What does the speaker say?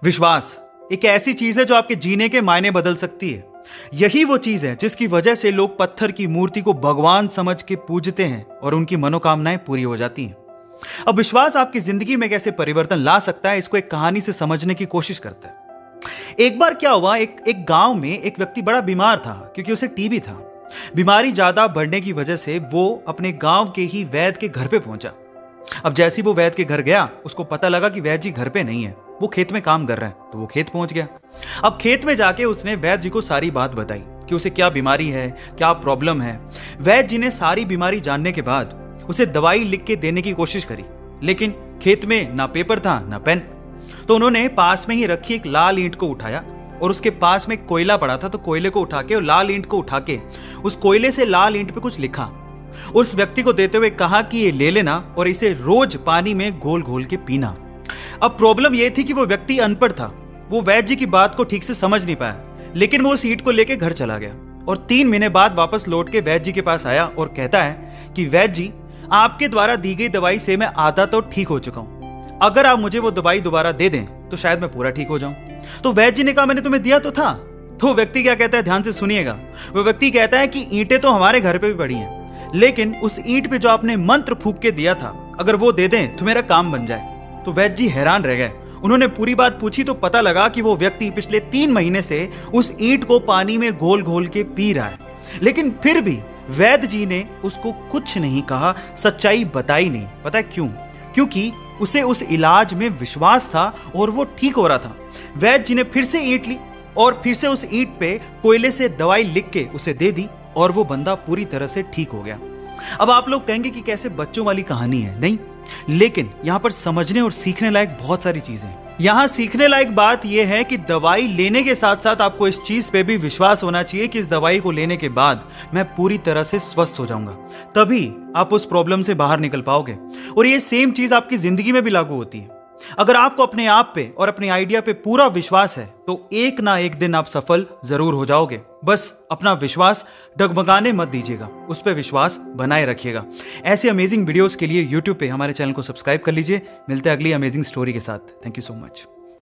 विश्वास एक ऐसी चीज है जो आपके जीने के मायने बदल सकती है। यही वो चीज है जिसकी वजह से लोग पत्थर की मूर्ति को भगवान समझ के पूजते हैं और उनकी मनोकामनाएं पूरी हो जाती हैं। अब विश्वास आपकी जिंदगी में कैसे परिवर्तन ला सकता है, इसको एक कहानी से समझने की कोशिश करते हैं। एक बार क्या हुआ, एक गांव में एक व्यक्ति बड़ा बीमार था क्योंकि उसे टीबी था। बीमारी ज्यादा बढ़ने की वजह से वो अपने गांव के ही वैद्य के घर पे पहुंचा। अब जैसे ही वो वैद्य के घर गया, उसको पता लगा कि वैद्य जी घर पे नहीं है, वो खेत में काम कर रहे हैं। तो वो खेत पहुंच गया। अब खेत में जाके उसने वैद्य जी को सारी बात बताई कि उसे क्या बीमारी है, क्या प्रॉब्लम है। वैद्य जी ने सारी बीमारी जानने के बाद उसे दवाई लिख के देने की कोशिश करी, लेकिन खेत में ना पेपर था ना पेन। तो उन्होंने पास में ही रखी एक लाल ईंट को उठाया और उसके पास में कोयला पड़ा था, तो कोयले को उठा के और लाल ईंट को उठा के उस कोयले से लाल ईंट पे कुछ लिखा। उस व्यक्ति को देते हुए कहा कि ये ले लेना और इसे रोज पानी में घोल घोल के पीना। अब प्रॉब्लम यह थी कि वो व्यक्ति अनपढ़ था, वो वैद्य जी की बात को ठीक से समझ नहीं पाया, लेकिन वो उस ईंट को लेके घर चला गया और 3 महीने बाद वापस लौट के वैद्य जी के पास आया और कहता है कि वैद्य जी, आपके द्वारा दी गई दवाई से मैं आधा तो ठीक हो चुका हूं। अगर आप मुझे वो दवाई दोबारा दे दें तो शायद मैं पूरा ठीक हो जाऊं। तो वैद्य जी ने कहा, मैंने तुम्हें दिया तो था। तो व्यक्ति क्या कहता है, ध्यान से सुनिएगा। वो व्यक्ति कहता है कि ईंटें तो हमारे घर पे भी पड़ी हैं, लेकिन उस ईंट पे जो आपने मंत्र फूंक के दिया था, अगर वो दे दें तो मेरा काम बन जाए। तो वैद्य जी हैरान रह गए। उन्होंने पूरी बात पूछी तो पता लगा कि वो व्यक्ति पिछले 3 महीने से उस ईंट को पानी में घोल घोल के पी रहा है, लेकिन फिर भी वैद्य जी ने उसको कुछ नहीं कहा, सच्चाई बताई नहीं। पता है क्यों? क्योंकि उसे उस इलाज में विश्वास था और वो ठीक हो रहा था। वैद्य जी ने फिर से ईंट ली और फिर से उस ईंट पे कोयले से दवाई लिख के उसे दे दी और वो बंदा पूरी तरह से ठीक हो गया। अब आप लोग कहेंगे कि कैसे बच्चों वाली कहानी है, नहीं, लेकिन यहां पर समझने और सीखने लायक बहुत सारी चीजें हैं। यहां सीखने लायक बात यह है कि दवाई लेने के साथ साथ आपको इस चीज पे भी विश्वास होना चाहिए कि इस दवाई को लेने के बाद मैं पूरी तरह से स्वस्थ हो जाऊंगा, तभी आप उस प्रॉब्लम से बाहर निकल पाओगे। और ये सेम चीज आपकी जिंदगी में भी लागू होती है। अगर आपको अपने आप पे और अपने आइडिया पे पूरा विश्वास है तो एक ना एक दिन आप सफल जरूर हो जाओगे। बस अपना विश्वास डगमगाने मत दीजिएगा, उस पर विश्वास बनाए रखिएगा। ऐसे अमेजिंग वीडियोस के लिए YouTube पे हमारे चैनल को सब्सक्राइब कर लीजिए। मिलते हैं अगली अमेजिंग स्टोरी के साथ। Thank you so much.